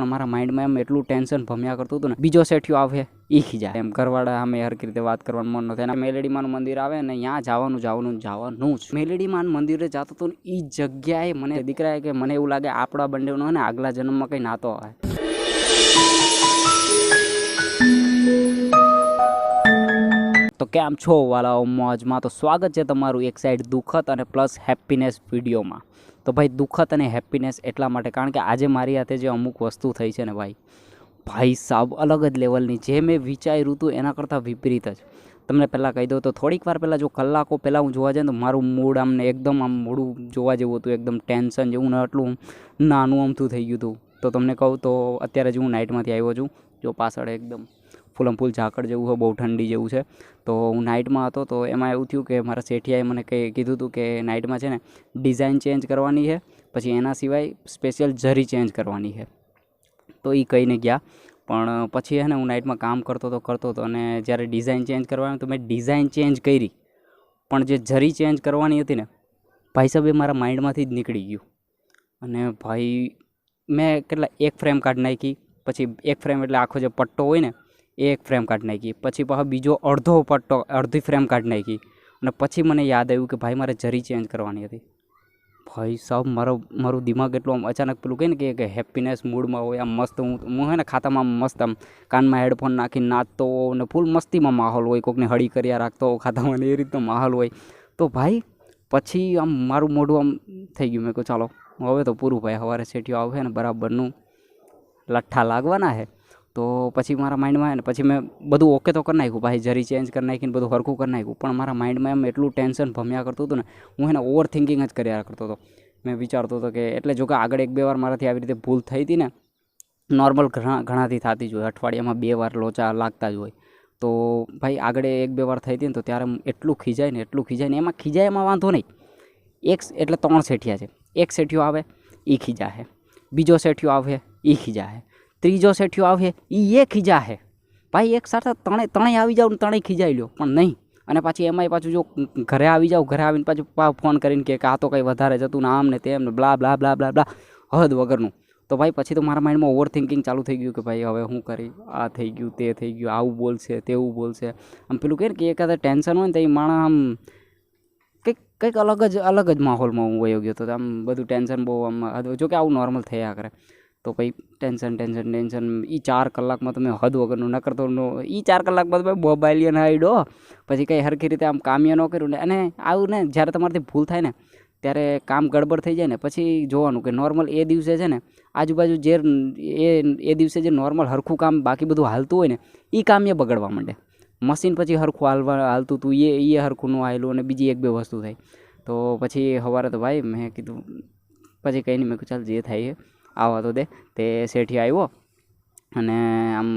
પણ મારા માઇન્ડમાં એમ એટલું ટેન્શન ભમ્યા કરતું હતું ને, બીજો સેઠિયો આવે એ ખીજાય એમ, ઘરવાળા સામે હરખી રીતે વાત કરવાનું મન ન થાય. મેલેડીમાનું મંદિર આવે ને ત્યાં જવાનું જ. મેલેડીમાનું મંદિરે જતો હતો ને એ જગ્યાએ મને દીકરાએ કે મને એવું લાગે આપણા બંનેનો ને આગલા જન્મમાં કંઈ નાતો આવે. તો કેમ છો વાલાઓ મોજમાં? તો સ્વાગત છે તમારું એક સાઈડ દુઃખદ અને પ્લસ હેપીનેસ વિડીયોમાં. તો ભાઈ દુઃખદ અને હેપીનેસ એટલા માટે કારણ કે આજે મારી હાથે જે અમુક વસ્તુ થઈ છે ને ભાઈ સાહેબ અલગ જ લેવલની, જે મેં વિચાર્યું હતું એના કરતાં વિપરીત જ. તમને પહેલાં કહી દઉં તો થોડીક વાર પહેલાં જો કલાકો પહેલાં હું જોવા જાય તો મારું મૂડ આમને એકદમ આમ મોડું જોવા જેવું હતું, એકદમ ટેન્શન જેવું ને એટલું નાનું અમથું થઈ ગયું હતું. તો તમને કહું તો અત્યારે જ હું નાઇટમાંથી આવ્યો છું, જો પાછળ એકદમ ફૂલમ ઝાકળ જેવું હોય, બહુ ઠંડી જેવું છે. તો હું નાઇટમાં હતો તો એમાં એવું થયું કે મારા શેઠિયાએ મને કીધું હતું કે નાઇટમાં છે ને ડિઝાઇન ચેન્જ કરવાની છે, પછી એના સિવાય સ્પેશિયલ જરી ચેન્જ કરવાની છે. તો એ કહીને ગયા, પણ પછી છે ને હું નાઇટમાં કામ કરતો હતો અને જ્યારે ડિઝાઇન ચેન્જ કરવાની તો મેં ડિઝાઇન ચેન્જ કરી, પણ જે જરી ચેન્જ કરવાની હતી ને ભાઈ સાહેબ એ મારા માઇન્ડમાંથી જ નીકળી ગયું. અને ભાઈ મેં એક ફ્રેમ કાઢી નાખી, પછી એક ફ્રેમ એટલે આખો જે પટ્ટો હોય ને એ એક ફ્રેમ કાઢી નાખી, પછી પાછો બીજો અડધી ફ્રેમ કાઢી નાખી, અને પછી મને યાદ આવ્યું કે ભાઈ મારે જરી ચેન્જ કરવાની હતી. ભાઈ સાહેબ મારું દિમાગ એટલું આમ અચાનક પેલું કહે ને કે હેપીનેસ મૂડમાં હોય, આમ મસ્ત હું હે ને ખાતામાં મસ્ત આમ કાનમાં હેડફોન નાખીને નાચતો હોઉં ને ફૂલ મસ્તીમાં માહોલ હોય, કોઈકને હળી કર્યા રાખતો હોઉં ખાતામાં ને એ રીતનો માહોલ હોય. તો ભાઈ પછી આમ મારું મોઢું આમ થઈ ગયું. મેં કહું ચાલો હવે તો પૂરું ભાઈ, સવારે શેઠિયો આવે ને બરાબરનું લઠ્ઠા લાગવાના છે. તો પછી મારા માઇન્ડમાં આવે ને પછી મેં બધું ઓકે તો કરી નાખ્યું, ભાઈ જરી ચેન્જ કરી નાખીને બધું સરખું કરી નાખ્યું, પણ મારા માઇન્ડમાં એમ એટલું ટેન્શન ભમ્યા કરતું હતું ને, હું એને ઓવર થિંકિંગ જ કર્યા કરતો હતો. મેં વિચારતો હતો કે એટલે જો કે આગળ 1-2 વાર મારાથી આવી રીતે ભૂલ થઈ હતી ને, નોર્મલ ઘણાથી થતી જ હોય, અઠવાડિયામાં 2 વાર લોચા લાગતા જ હોય. તો ભાઈ આગળ 1-2 વાર થઈ હતી ને તો ત્યારે એટલું ખીજાય ને એમાં ખીજાયમાં વાંધો નહીં. એટલે 3 શેઠિયા છે, એક શેઠિયો આવે એ ખીજાશે, બીજો શેઠિયો આવે એ ખીજાશે, ત્રીજો શેઠિયો આવે એ ખીજાશે. ભાઈ એક સાથે ત્રણેય આવી જાવ ને ત્રણેય ખીજાઈ લ્યો, પણ નહીં. અને પાછી એમાંય પાછું જો ઘરે આવી જાવ, ઘરે આવીને પાછું ફોન કરીને કે આ તો કંઈ વધારે જતું ને આમ ને તેમ ને બ્લા બ્લા બ્લા બ્લા બ્લા હદ વગરનું. તો ભાઈ પછી તો મારા માઇન્ડમાં ઓવર થિંકિંગ ચાલુ થઈ ગયું કે ભાઈ હવે હું કરી, આ થઈ ગયું તે થઈ ગયું, આવું બોલશે તેવું બોલશે. આમ પેલું કહે ને કે એકાદા ટેન્શન હોય ને તો એ માણસ આમ કંઈક અલગ જ માહોલમાં હું વયો ગયો હતો. આમ બધું ટેન્શન બહુ આમ, જો કે આવું નોર્મલ થયા કરે. તો પછી ટેન્શન એ 4 કલાકમાં તમે હદ વગરનું ન કરતો, એ 4 કલાકમાં તમે મોબાઈલ હાઈડો, પછી કંઈ સરખી રીતે આમ કામ્ય ન કર્યું ને. અને આવું ને જ્યારે તમારાથી ભૂલ થાય ને ત્યારે કામ ગડબડ થઈ જાય ને પછી જોવાનું કે નોર્મલ એ દિવસે છે ને આજુબાજુ જે એ દિવસે જે નોર્મલ હરખું કામ બાકી બધું હાલતું હોય ને એ કામ એ બગડવા માંડે. મશીન પછી હરખું હાલતું હતું એ હરખું ન હાલ્યું અને બીજી 1-2 વસ્તુ થઈ. તો પછી સવારે તો ભાઈ મેં કીધું પછી કંઈ નહીં, મેં કીધું ચાલ જે થાય એ આવવા તો દે. તે શેઠી આવ્યો અને આમ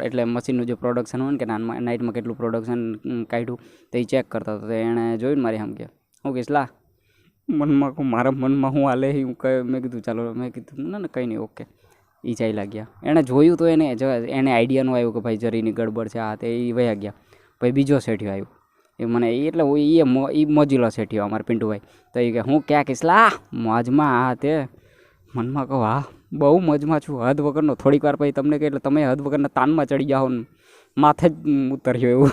એટલે મશીનનું જે પ્રોડક્શન હોય ને કે નાઇટમાં કેટલું પ્રોડક્શન કાઢ્યું તો એ ચેક કરતા હતો. તો એણે જોયું મારી આમ કે હું કહીશ લા મારા મનમાં હું હાલે હું મેં કીધું ચાલો, મેં કીધું ના કંઈ નહીં ઓકે. એ ચાલ્યા ગયા. એણે જોયું તો એને આઈડિયા ન આવ્યું કે ભાઈ જરીની ગડબડ છે આ તે, એ વયા ગયા. ભાઈ બીજો શેઠિયો આવ્યો, એ મને એટલે એ મોજીલો શેઠિયો અમારા પિન્ટુભાઈ. તો એ કે હું ક્યાં કહીશ લા મોજમાં આ તે, મનમાં કહું હા બહુ મજમાં છું હદ વગરનો. થોડીક વાર પછી તમને કહે એટલે તમે હદ વગરના તાનમાં ચડી જાઓ ને માથે જ ઉતર્યો એવું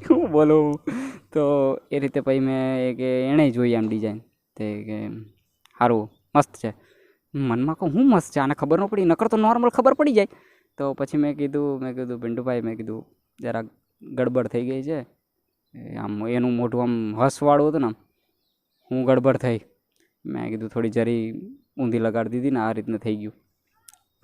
શું બોલું. તો એ રીતે પછી મેં કે એણે જોઈ આમ ડિઝાઇન તે કે સારું મસ્ત છે. મનમાં કહું હું મસ્ત છે, આને ખબર ન પડી, નકર તો નોર્મલ ખબર પડી જાય. તો પછી મેં કીધું પિન્ટુભાઈ, મેં કીધું જરાક ગડબડ થઈ ગઈ છે. આમ એનું મોઢું આમ હસવાળું હતું ને, આમ હું ગડબડ થઈ. મેં કીધું થોડી જરી ઊંધી લગાડી દીધી ને આ રીતને થઈ ગયું.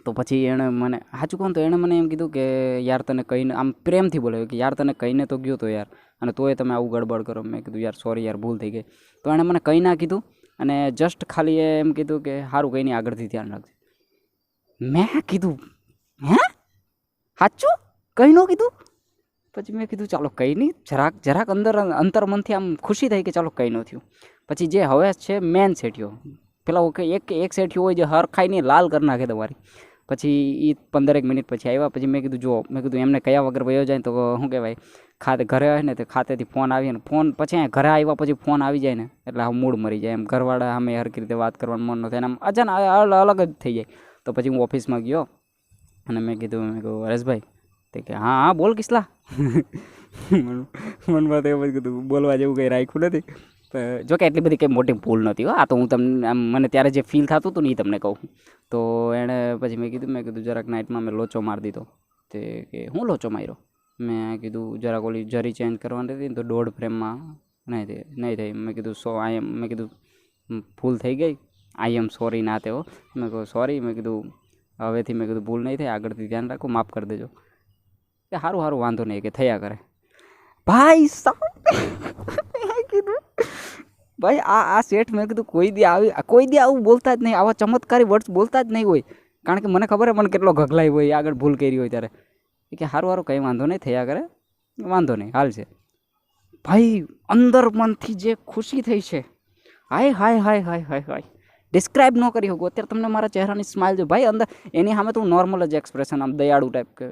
તો પછી એણે મને સાચું કહું તો એણે મને એમ કીધું કે યાર તને કહીને, આમ પ્રેમથી બોલાવ્યું કે યાર તને કહીને તો ગયો તો યાર, અને તોય તમે આવું ગડબડ કરો. મેં કીધું યાર સોરી યાર ભૂલ થઈ ગઈ. તો એણે મને કંઈ ના કીધું અને જસ્ટ ખાલી એમ કીધું કે સારું કંઈ નહીં આગળથી ધ્યાન રાખજે. મેં કીધું હે સાચું કંઈ ન કીધું? પછી મેં કીધું ચાલો કંઈ નહીં, જરાક અંતરમનથી આમ ખુશી થઈ કે ચાલો કંઈ ન થયું. પછી જે હવે છે મેન શેઠિયો, પેલા એક શેઠિયો હોય જે હરખાઈને લાલ કરી નાખે તમારી. પછી એ 15 મિનિટ પછી આવ્યા. પછી મેં કીધું જો, મેં કીધું એમને કયા વગર વયો જાય તો શું કહેવાય ઘરે આવે ને તો ખાતેથી ફોન આવીએ ને ફોન પછી ઘરે આવ્યા પછી ફોન આવી જાય ને એટલે આ મૂડ મરી જાય એમ, ઘરવાળા સામે હરખી રીતે વાત કરવાનું મન ન થાય, આમ અચાનક અલગ જ થઈ જાય. તો પછી હું ઓફિસમાં ગયો અને મેં કીધું હરેશભાઈ તે કે હા હા બોલ કિસલા મનમાં તો એવું જ કીધું બોલવા જેવું કંઈ રાખ્યું નથી. જો કે એટલી બધી કંઈ મોટી ભૂલ નહોતી હો. આ તો હું તમને મને ત્યારે જે ફીલ થતું હતું ને એ તમને કહું. તો એણે પછી મેં કીધું જરાક નાઇટમાં મેં લોચો મારી દીધો. તે કે હું લોચો માર્યો? મેં કીધું જરાક ઓલી જરી ચેન્જ કરવાની હતી ને તો 1.5 ફ્રેમમાં નહીં થઈ. મેં કીધું મેં કીધું ભૂલ થઈ ગઈ, આઈ એમ સોરી ના તે હો. મેં કહું સોરી. મેં કીધું હવેથી મેં કીધું ભૂલ નહીં થાય, આગળથી ધ્યાન રાખો, માફ કરી દેજો. કે સારું વાંધો નહીં કે થયા કરે. ભાઈ સાહેબ કીધું ભાઈ આ શેઠ મેં કીધું કોઈ દી આવું બોલતા જ નહીં, આવા ચમત્કારી વર્ડ્સ બોલતા જ નહીં હોય. કારણ કે મને ખબર મને કેટલો ગગલાઈ હોય આગળ ભૂલ કરી હોય ત્યારે. કે સારું કંઈ વાંધો નહીં, થયા કરે, વાંધો નહીં, હાલ છે. ભાઈ અંદર મનથી જે ખુશી થઈ છે, હાય હાય હાય હાય હાય હાય ડિસ્ક્રાઇબ ન કરી શકું. અત્યારે તમને મારા ચહેરાની સ્માઇલ જો ભાઈ અંદર એની સામે તો નોર્મલ જ એક્સપ્રેશન, આમ દયાળુ ટાઈપ કે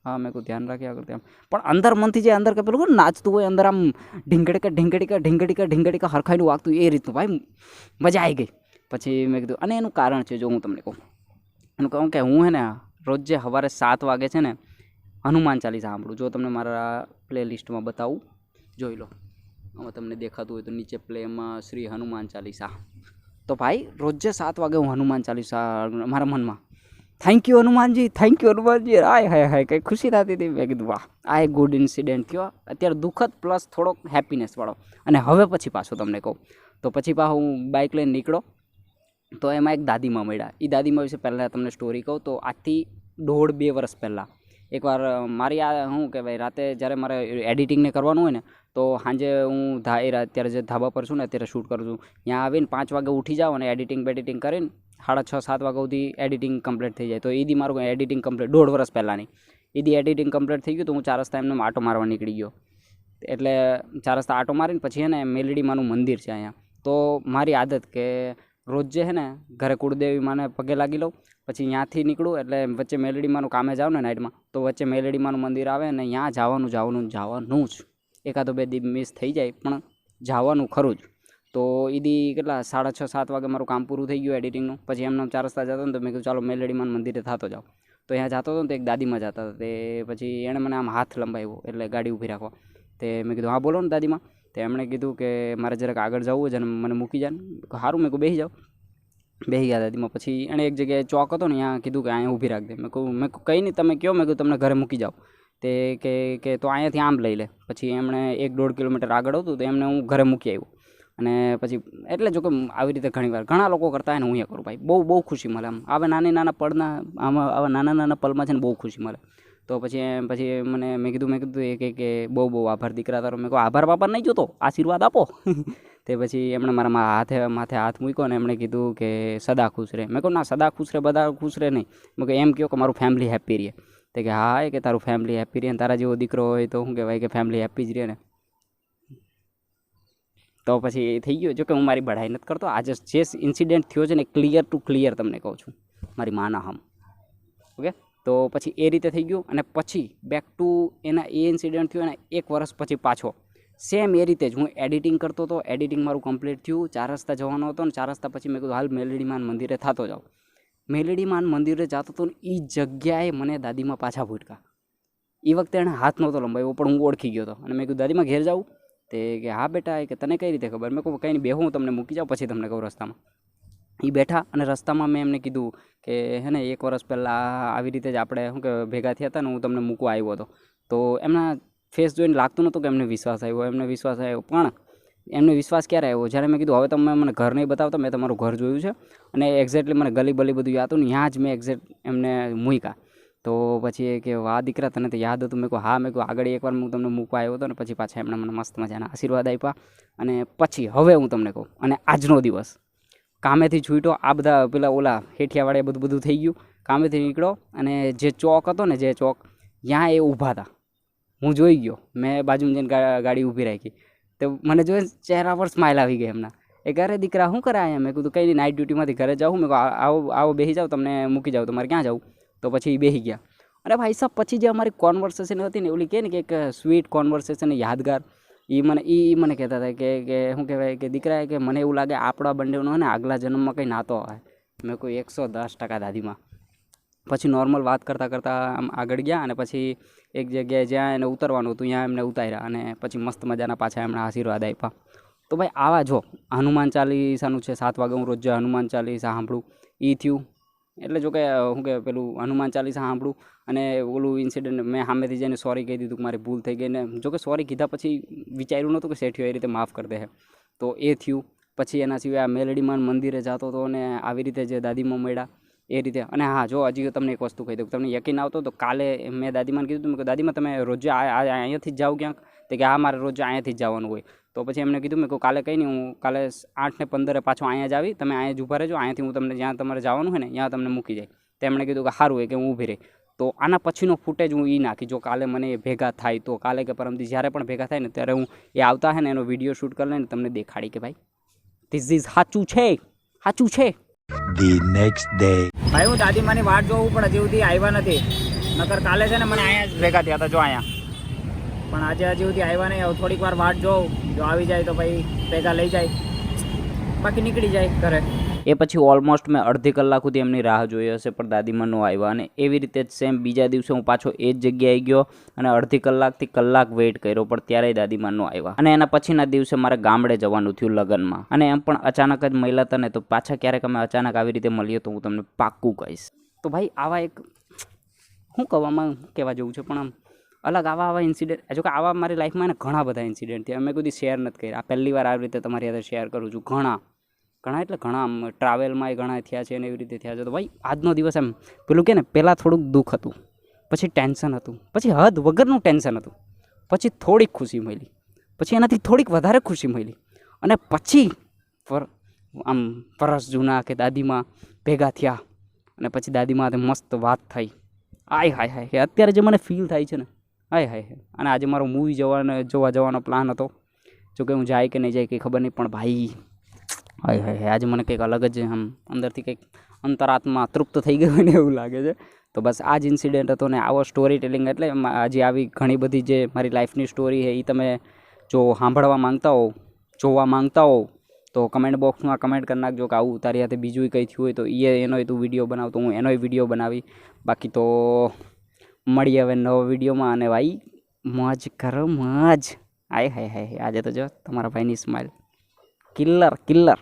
હા મેં કોઈ ધ્યાન રાખ્યા કરતા, પણ અંદર મનથી જે અંદર કે પેલું નાચતું હોય અંદર, આમ ઢીંગડીકા હરખાઈનું વાગતું એ રીતનું ભાઈ મજા આવી ગઈ. પછી મેં કીધું અને એનું કારણ છે જો હું તમને કહું કે હું હે ને રોજ જે સવારે 7 વાગે છે ને હનુમાન ચાલીસા સાંભળું. જો તમને મારા પ્લે લિસ્ટમાં બતાવું, જોઈ લો, આમાં તમને દેખાતું હોય તો નીચે પ્લેમાં શ્રી હનુમાન ચાલીસા. તો ભાઈ રોજે 7 વાગે હું હનુમાન ચાલીસા મારા મનમાં thank you Hanumanji, thank you Hanumanji, હાય કંઈ ખુશી થતી હતી. મેં કીધું વાહ આ એક ગુડ ઇન્સિડન્ટ થયો અત્યારે, દુઃખદ પ્લસ થોડોક હેપીનેસવાળો. અને હવે પછી પાછું તમને કહું તો પછી પાછું હું બાઇક લઈને નીકળો તો એમાં એક દાદીમાં મળ્યા. એ દાદીમાં વિશે પહેલાં તમને સ્ટોરી કહું તો આજથી 1.5-2 વર્ષ પહેલાં એકવાર મારી શું કહેવાય રાતે જ્યારે મારે એડિટિંગને કરવાનું હોય ને તો સાંજે હું અત્યારે જે ધાબા પર છું ને અત્યારે શૂટ કરું છું, ત્યાં આવીને 5 વાગે ઉઠી જાઉં અને એડિટિંગ કરીને 6:30-7 વાગ્યા સુધી એડિટિંગ કમ્પ્લીટ થઈ જાય. તો એદી મારું એડિટિંગ કમ્પ્લીટ 1.5 વર્ષ પહેલાંની એદી એડિટિંગ કમ્પ્લીટ થઈ ગયું. તો હું 4 રસ્તા એમને આટો મારવા નીકળી ગયો. એટલે 4 રસ્તા આટો મારીને પછી છે ને મેલડીમાનું મંદિર છે અહીંયા. તો મારી આદત કે રોજ જે છે ને ઘરે કુળદેવી માને પગે લાગી લઉં, પછી ત્યાંથી નીકળું એટલે વચ્ચે મેલડીમાનું કામે જાઉં ને નાઇટમાં, તો વચ્ચે મેલડીમાનું મંદિર આવે ને ત્યાં જવાનું જ. 1-2 દી મિસ થઈ જાય પણ જવાનું ખરું જ. તો એદી કેટલા 6:30-7 વાગે મારું કામ પૂરું થઈ ગયું એડિટિંગનું. પછી એમને 4 રસ્તા જતો ને તો મેં કીધું ચાલો મેલડીમાન મંદિરે થતો જાઉં. તો ત્યાં જતો હતો ને તો એક દાદીમાં જતા હતા. તે પછી એણે મને આમ હાથ લંબાવ્યો એટલે ગાડી ઊભી રાખવા. તે મેં કીધું હા બોલો ને દાદીમાં. તો એમણે કીધું કે મારે જરાક આગળ જવું છે અને મને મૂકી જાય ને. સારું મેં કહું બેસી જાઓ. બેસી ગયા દાદીમાં. પછી એણે એક જગ્યાએ ચોક હતો ને ત્યાં કીધું કે અહીંયા ઊભી રાખી દે. મેં કંઈ નહીં તમે કહો. મેં કીધું તમને ઘરે મૂકી જાઓ. તે કે તો અહીંયાથી આમ લઈ લે. પછી એમણે 1-1.5 કિલોમીટર આગળ હતું તો એમને હું ઘરે મૂકી આવ્યો. અને પછી એટલે જો કે આવી રીતે ઘણા લોકો કરતા હોય ને હું એ કરું ભાઈ, બહુ ખુશી મળે. આવા નાના પલમાં છે ને બહુ ખુશી મળે. તો પછી મેં કીધું કે બહુ આભાર દીકરા તારો. મેં કહું આભાર બાપા નહીં જોતો, આશીર્વાદ આપો. તે પછી એમણે મારા માથે હાથ મૂક્યો ને એમણે કીધું કે સદા ખુશ રહે. મેં કહું ના સદા ખુશ રહે, બધા ખુશ રહે નહીં. મેં કહું એમ કહો કે મારું ફેમિલી હેપી રહે. તે કે હા કે તારું ફેમિલી હેપી રહે, તારા જેવો દીકરો હોય તો શું કહેવાય કે ફેમિલી હેપી જ રહે ને. તો પછી એ થઈ ગયું. જો કે હું મારી બઢાઈ નથી કરતો. આજે જે ઇન્સિડન્ટ થયો છે ને ક્લિયર ટુ ક્લિયર તમને કહું છું, મારી માના હમ. ઓકે, તો પછી એ રીતે થઈ ગયું. અને પછી બેક ટુ એ ઇન્સિડન્ટ થયું અને 1 વર્ષ પછી પાછો સેમ એ રીતે જ હું એડિટિંગ કરતો હતો. એડિટિંગ મારું કમ્પ્લીટ થયું. 4 રસ્તા જવાનો હતો ને 4 રસ્તા પછી મેં કીધું હાલ મેલડીમાન મંદિરે થતો જાઉં. મેલડીમાન મંદિરે જતો હતો ને એ જગ્યાએ મને દાદીમાં પાછા ભૂટકા. એ વખતે એણે હાથ નહોતો લંબાવ્યો પણ હું ઓળખી ગયો હતો. અને મેં કીધું દાદીમાં ઘેર જાઉં. તે કે હા બેટા કે તને કઈ રીતે ખબર? મેં કહું કંઈ નહીં બેહું, હું તમને મૂકી જાઉં પછી તમને કહું રસ્તામાં. એ બેઠા અને રસ્તામાં મેં એમને કીધું કે હે ને 1 વર્ષ પહેલાં આવી રીતે જ આપણે શું કે ભેગા થયા હતા ને હું તમને મૂકવા આવ્યો હતો. તો એમના ફેસ જોઈને લાગતું નહોતું કે એમને વિશ્વાસ આવ્યો. પણ એમને વિશ્વાસ ક્યારે આવ્યો? જ્યારે મેં કીધું હવે તમે મને ઘર નહીં બતાવતા, મેં તમારું ઘર જોયું છે અને એક્ઝેક્ટલી મને ગલી બધું યાદ હતું ને ત્યાં જ મેં એક્ઝેક્ટ એમને મૂક્યા. તો પછી એ કે વાહ દીકરા તને તો યાદ હતું. મેં કહું હા. મેં કહું આગળ એકવાર હું તમને મૂકવા આવ્યો હતો ને પછી પાછા એમણે મને મસ્ત મજાના આશીર્વાદ આપ્યા. અને પછી હવે હું તમને કહું, અને આજનો દિવસ કામેથી છૂટ્યો, આ બધા પેલા ઓલા હેઠિયાવાળે બધું થઈ ગયું. કામેથી નીકળો અને જે ચોક હતો ને ત્યાં એ ઊભા હતા. હું જોઈ ગયો. મેં બાજુમાં જઈને ગાડી ઊભી રાખી. તો મને જોઈને ચહેરા પર સ્માઇલ આવી ગઈ એમના. એ ઘરે દીકરા શું કરે અહીંયા? મેં કીધું કંઈ નહીં, નાઇટ ડ્યુટીમાંથી ઘરે જાઉં. મેં કહું આવો બેસી જાઓ, તમને મૂકી જાઉં. તમારે ક્યાં જાઉં? તો પછી બેસી ગયા. અરે ભાઈ સાહેબ પછી જે અમારી કોન્વર્સેશન હતી ને ઓલી કહે ને કે એક સ્વીટ કોન્વર્સેશન યાદગાર, એ મને કહેતા હતા કે શું કહેવાય કે દીકરા કે મને એવું લાગે આપણા બંનેનો ને આગલા જન્મમાં કંઈ નાતો હોય. મેં કોઈ 110% દાદીમાં પછી નોર્મલ વાત કરતાં કરતાં આમ આગળ ગયા અને પછી એક જગ્યાએ જ્યાં એને ઉતરવાનું હતું ત્યાં એમને ઉતાર્યા અને પછી મસ્ત મજાના પાછા એમણે આશીર્વાદ આપ્યા. તો ભાઈ આવા જો હનુમાન ચાલીસાનું છે 7 વાગે હું રોજ હનુમાન ચાલીસા સાંભળું એ થયું. એટલે જો કે શું કે પેલું હનુમાન ચાલીસા સાંભળું અને ઓલું ઇન્સિડન્ટ મેં સામેથી જઈને સોરી કહી દીધું કે મારી ભૂલ થઈ ગઈ ને જો કે સોરી કીધા પછી વિચાર્યું નહોતું કે શેઠિયો એ રીતે માફ કરી દે. તો એ થયું. પછી એના સિવાય આ મેલડીમાં મંદિરે જતો હતો અને આવી રીતે જે દાદીમાં મળ્યા એ રીતે. અને હા જો હજી તમને એક વસ્તુ કહી દઉં, તમને યકીન આવતો તો કાલે મેં દાદીમાને કીધું મેં કે દાદીમાં તમે રોજ અહીંયાથી જ જાઓ ક્યાંક? તો કે હા મારે રોજ અહીંયાથી જ જવાનું હોય. તો પછી એમને કીધું મેં કહું કાલે કંઈ નહીં, હું કાલે 8:15 પાછો અહીંયા જ આવી, તમે અહીંયા જ ઊભા રહેજો, અહીંયાથી હું તમને જ્યાં તમારે જવાનું હોય ને ત્યાં તમને મૂકી જાય. તેમણે કીધું કે સારું હોય કે હું ઊભી રહી. તો આના પછીનો ફૂટેજ હું એ નાખી, જો કાલે મને એ ભેગા થાય તો કાલે કે પરમથી જ્યારે પણ ભેગા થાય ને ત્યારે હું એ આવતા હે ને એનો વિડીયો શૂટ કરી લઈને તમને દેખાડી કે ભાઈ ધીસ ઇઝ સાચું છે, સાચું છે. The next day. ભાઈ હું દાદીમાની વાટ જોવું પણ હજી સુધી આવ્યા નથી. નકર કાલે છે ને મને અહીંયા જ ભેગા થયા હતા જો અહીંયા. પણ આજે હજી સુધી આવ્યા નહીં. હવે થોડીક વાર વાટ જોઉં, જો આવી જાય તો ભાઈ ભેગા લઈ જાય, બાકી નીકળી જાય ઘરે. એ પછી ઓલમોસ્ટ મેં અડધી કલાક સુધી એમની રાહ જોઈ હશે પણ દાદીમાં ન આવ્યા. અને એવી રીતે જ સેમ બીજા દિવસે હું પાછો એ જ જગ્યાએ ગયો અને અડધી કલાકથી કલાક વેઇટ કર્યો પણ ત્યારેય દાદીમાં ન આવ્યા. અને એના પછીના દિવસે મારે ગામડે જવાનું થયું લગ્નમાં. અને એમ પણ અચાનક જ મળ્યા હતા ને, તો પાછા ક્યારેક અમે અચાનક આવી રીતે મળીએ તો હું તમને પાક્કું કહીશ. તો ભાઈ આવા એક શું કહેવા જેવું છે પણ આમ અલગ આવા ઇન્સિડન્ટ, જો કે આવા મારી લાઈફમાં ને ઘણા બધા ઇન્સિડન્ટ થયા. મેં કોઈ શેર નથી કર્યા, આ પહેલી વાર આવી રીતે તમારી સાથે શેર કરું છું. ઘણા એટલે ઘણા આમ ટ્રાવેલમાં એ ઘણા થયા છે અને એવી રીતે થયા છે. તો ભાઈ આજનો દિવસ એમ પેલું કે ને પહેલાં થોડુંક દુઃખ હતું, પછી ટેન્શન હતું, પછી હદ વગરનું ટેન્શન હતું, પછી થોડીક ખુશી મળી, પછી એનાથી થોડીક વધારે ખુશી મળી અને પછી આમ વરસ જૂના કે દાદીમાં ભેગા થયા અને પછી દાદીમાં મસ્ત વાત થઈ. હાય હાય હાય અત્યારે જે મને ફીલ થાય છે ને, હાય હાય. અને આજે મારો મૂવી જોવા જવાનો પ્લાન હતો. જો કે હું જાય કે નહીં જાય કંઈ ખબર નહીં, પણ ભાઈ હાય હાય આજે મને કંઈક અલગ જ આમ અંદરથી કંઈક અંતરાત્મા તૃપ્ત થઈ ગયું ને એવું લાગે છે. તો બસ આ જ ઇન્સિડન્ટ હતો ને આવો સ્ટોરી ટેલિંગ એટલે હજી આવી ઘણી બધી જે મારી લાઈફની સ્ટોરી છે એ તમે જો સાંભળવા માંગતા હો, જોવા માંગતા હો તો કમેન્ટ બોક્સમાં કમેન્ટ કરી નાખજો કે આવું તારી સાથે બીજું કંઈ થયું હોય તો એનોય તું વિડીયો બનાવતો, હું એનોય વિડીયો બનાવી. બાકી તો મળીએ હવે નવો વિડીયોમાં. અને ભાઈ મોજ કરો મોજ. હાય હાય હાય આજે તો જો તમારા ભાઈની સ્માઇલ કિલ્લર.